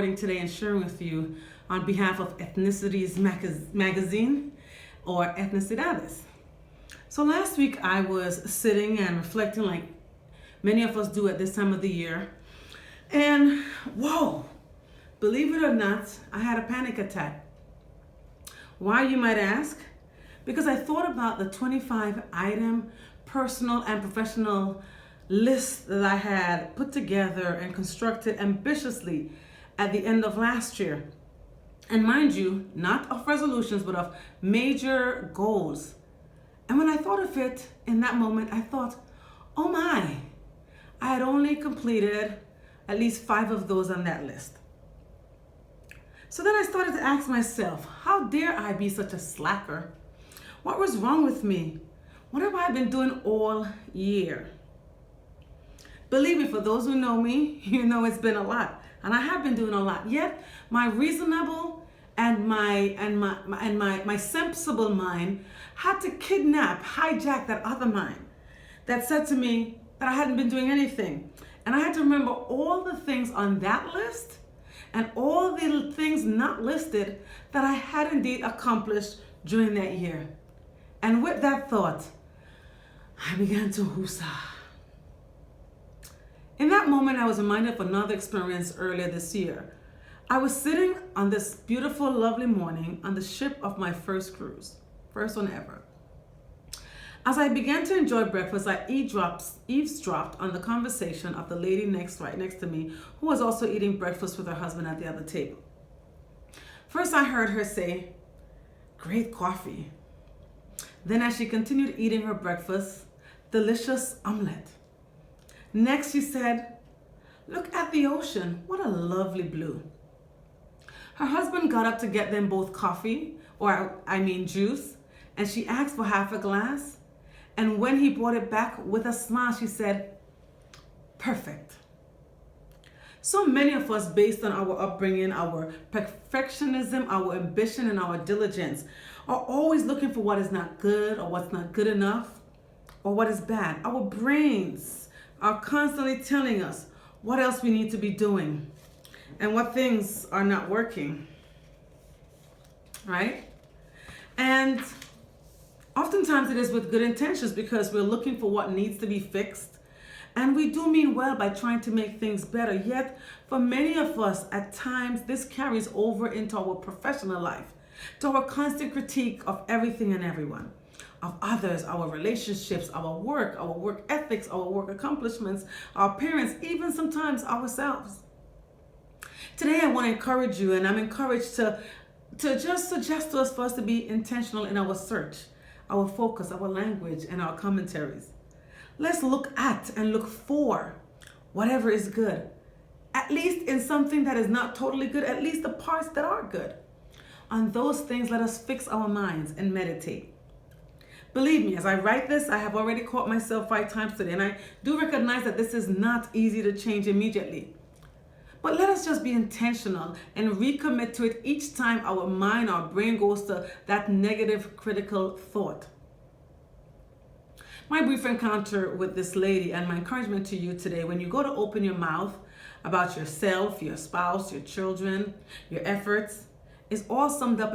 Today and sharing with you on behalf of Ethnicities Magazine or Etnicidades. So last week I was sitting and reflecting like many of us do at this time of the year, and whoa, believe it or not, I had a panic attack. Why, you might ask? Because I thought about the 25 item personal and professional list that I had put together and constructed ambitiously at the end of last year. And mind you, not of resolutions, but of major goals. And when I thought of it in that moment, I thought, oh my, I had only completed at least 5 of those on that list. So then I started to ask myself, how dare I be such a slacker? What was wrong with me? What have I been doing all year? Believe me, for those who know me, you know it's been a lot. And I have been doing a lot. Yet my reasonable and my sensible mind had to hijack that other mind that said to me that I hadn't been doing anything. And I had to remember all the things on that list and all the things not listed that I had indeed accomplished during that year. And with that thought, I began to whoosah. In that moment, I was reminded of another experience earlier this year. I was sitting on this beautiful, lovely morning on the ship of my first cruise, first one ever. As I began to enjoy breakfast, I eavesdropped on the conversation of the lady right next to me, who was also eating breakfast with her husband at the other table. First, I heard her say, "Great coffee." Then, as she continued eating her breakfast, "Delicious omelette." Next, she said, "Look at the ocean. What a lovely blue." Her husband got up to get them both coffee, juice, and she asked for half a glass. And when he brought it back with a smile, she said, "Perfect." So many of us, based on our upbringing, our perfectionism, our ambition, and our diligence, are always looking for what is not good or what's not good enough or what is bad. Our brains are constantly telling us what else we need to be doing and what things are not working, right? And oftentimes it is with good intentions because we're looking for what needs to be fixed. And we do mean well by trying to make things better. Yet, for many of us, at times, this carries over into our professional life, to our constant critique of everything and everyone, of others, our relationships, our work ethics, our work accomplishments, our parents, even sometimes ourselves. Today, I want to encourage you, and I'm encouraged to just suggest to us for us to be intentional in our search, our focus, our language, and our commentaries. Let's look at and look for whatever is good, at least in something that is not totally good, at least the parts that are good. On those things, let us fix our minds and meditate. Believe me, as I write this, I have already caught myself 5 times today, and I do recognize that this is not easy to change immediately. But let us just be intentional and recommit to it each time our mind, our brain goes to that negative, critical thought. My brief encounter with this lady and my encouragement to you today, when you go to open your mouth about yourself, your spouse, your children, your efforts, is all summed up